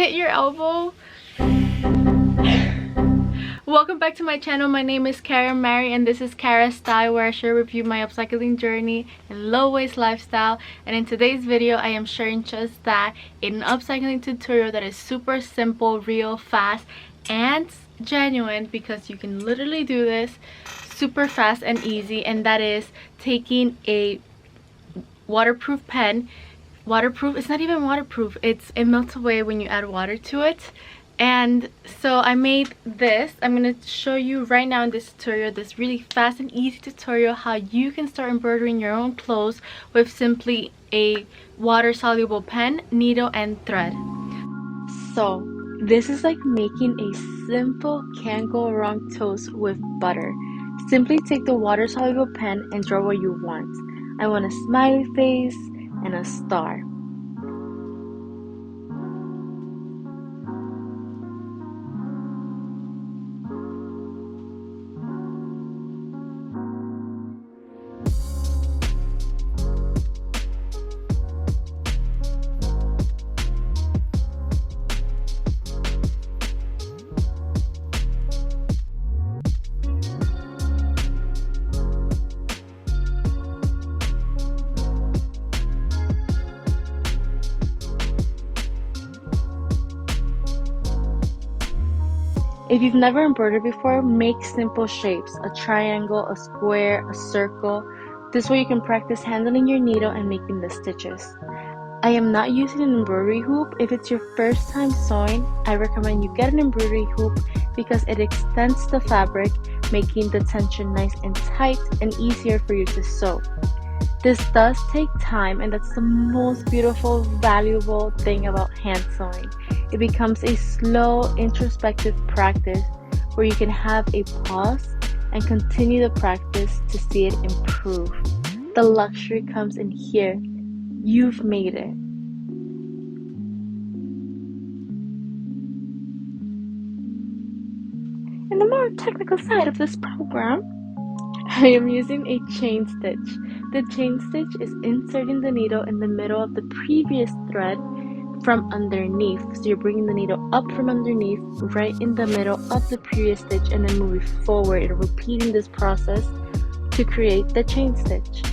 hit your elbow. Welcome back to my channel. My name is kaaramary and this is Kara's Style, where I share with you my upcycling journey and low waist lifestyle. And in today's video I am sharing just that, an upcycling tutorial that is super simple, real, fast, and genuine, because you can literally do this super fast and easy. And that is taking a waterproof pen. Waterproof, it's not even waterproof, it melts away when you add water to it. And so I made this. I'm going to show you right now in this tutorial, this really fast and easy tutorial, how you can start embroidering your own clothes with simply a water soluble pen, needle, and thread. So this is like making a simple can't go wrong toast with butter. Simply take the water soluble pen and draw what you want. I want a smiley face and a star. If you've never embroidered before, make simple shapes: a triangle, a square, a circle. This way you can practice handling your needle and making the stitches. I am not using an embroidery hoop. If it's your first time sewing, I recommend you get an embroidery hoop because it extends the fabric, making the tension nice and tight and easier for you to sew. This does take time, and that's the most beautiful, valuable thing about hand sewing. It becomes a slow, introspective practice where you can have a pause and continue the practice to see it improve. The luxury comes in here. You've made it. In the more technical side of this program, I am using a chain stitch. The chain stitch is inserting the needle in the middle of the previous thread from underneath. So you're bringing the needle up from underneath, right in the middle of the previous stitch, and then moving forward and repeating this process to create the chain stitch.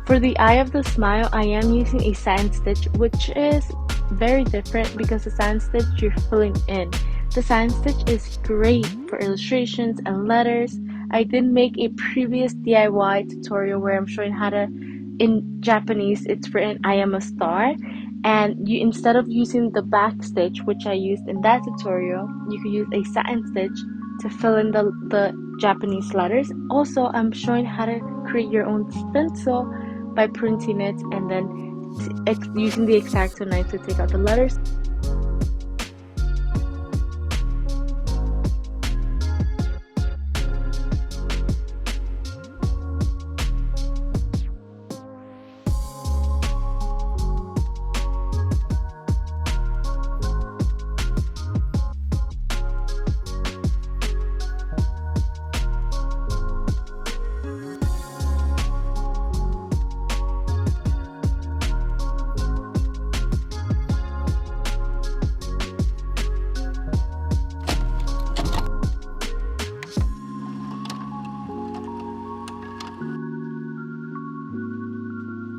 For the eye of the smile, I am using a satin stitch, which is very different because the satin stitch you're filling in. The satin stitch is great for illustrations and letters. I did make a previous DIY tutorial where I'm showing how to, in Japanese, it's written "I am a star," and you, instead of using the back stitch, which I used in that tutorial, you could use a satin stitch to fill in the Japanese letters. Also, I'm showing how to create your own stencil by printing it and then using the X-Acto knife to take out the letters.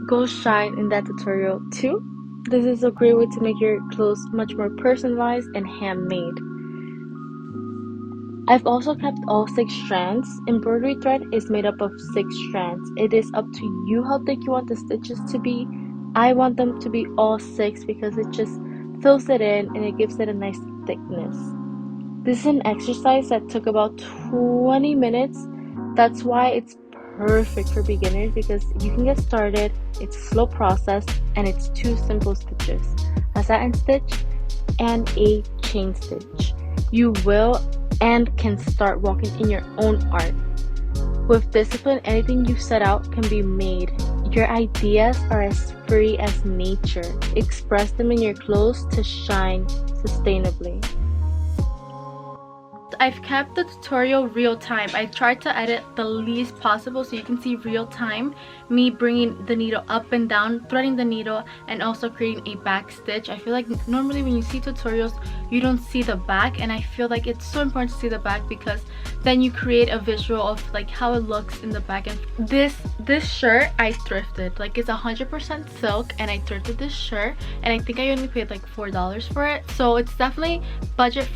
Go shine in that tutorial too. This is a great way to make your clothes much more personalized and handmade. I've also kept all 6 strands. Embroidery thread is made up of 6 strands. It is up to you how thick you want the stitches to be. I want them to be all 6 because it just fills it in and it gives it a nice thickness. This is an exercise that took about 20 minutes. That's why it's perfect for beginners, because you can get started. It's a slow process and it's 2 simple stitches, a satin stitch and a chain stitch. You will and can start walking in your own art. With discipline, anything you set out can be made. Your ideas are as free as nature. Express them in your clothes to shine sustainably. I've kept the tutorial real time. I tried to edit the least possible so you can see real time me bringing the needle up and down, threading the needle, and also creating a back stitch. I feel like normally when you see tutorials you don't see the back, and I feel like it's so important to see the back because then you create a visual of like how it looks in the back. And this shirt I thrifted, like it's 100% silk, and I thrifted this shirt and I think I only paid like $4 for it, so it's definitely budget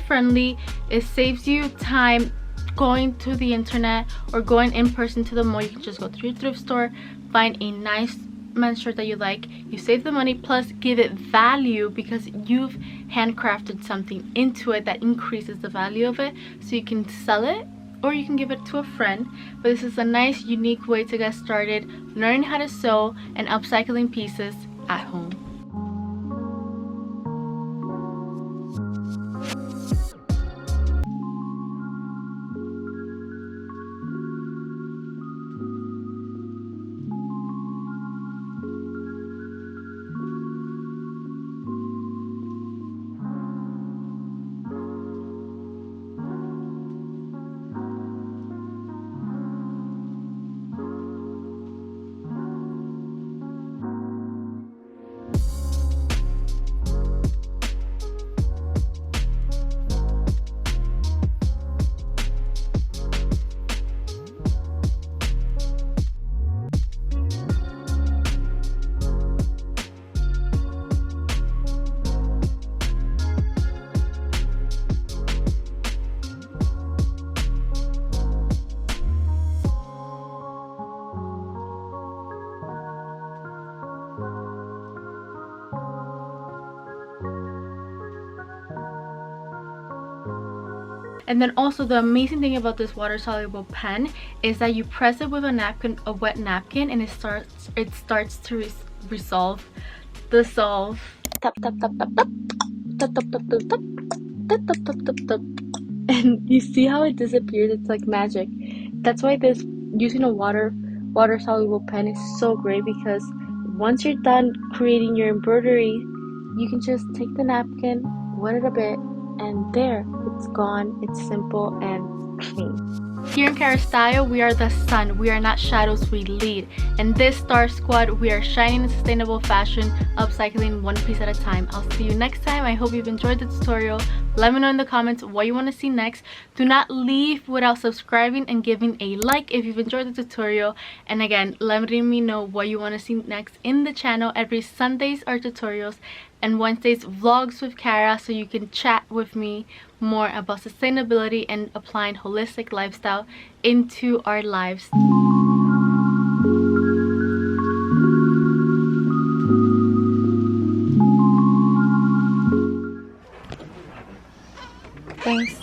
friendly. It saves you time going to the internet or going in person to the mall. You can just go to your thrift store, find a nice men's shirt that you like. You save the money, plus give it value because you've handcrafted something into it that increases the value of it, so you can sell it or you can give it to a friend. But this is a nice unique way to get started learning how to sew and upcycling pieces at home. And then also the amazing thing about this water soluble pen is that you press it with a napkin, a wet napkin, and it starts to dissolve. Tap tap tap tap tap tap tap tap tap tap tap tap tap tap tap, and you see how it disappears. It's like magic. That's why this using a water soluble pen is so great, because once you're done creating your embroidery, you can just take the napkin, wet it a bit, and there, it's gone. It's simple and clean. Here in Cara Style, we are the sun. We are not shadows, we lead. And this Star Squad, we are shining in sustainable fashion, upcycling one piece at a time. I'll see you next time. I hope you've enjoyed the tutorial. Let me know in the comments what you want to see next. Do not leave without subscribing and giving a like if you've enjoyed the tutorial. And again, letting me know what you want to see next in the channel. Every Sundays are tutorials and Wednesdays vlogs with Cara, so you can chat with me more about sustainability and applying holistic lifestyle into our lives. Thanks.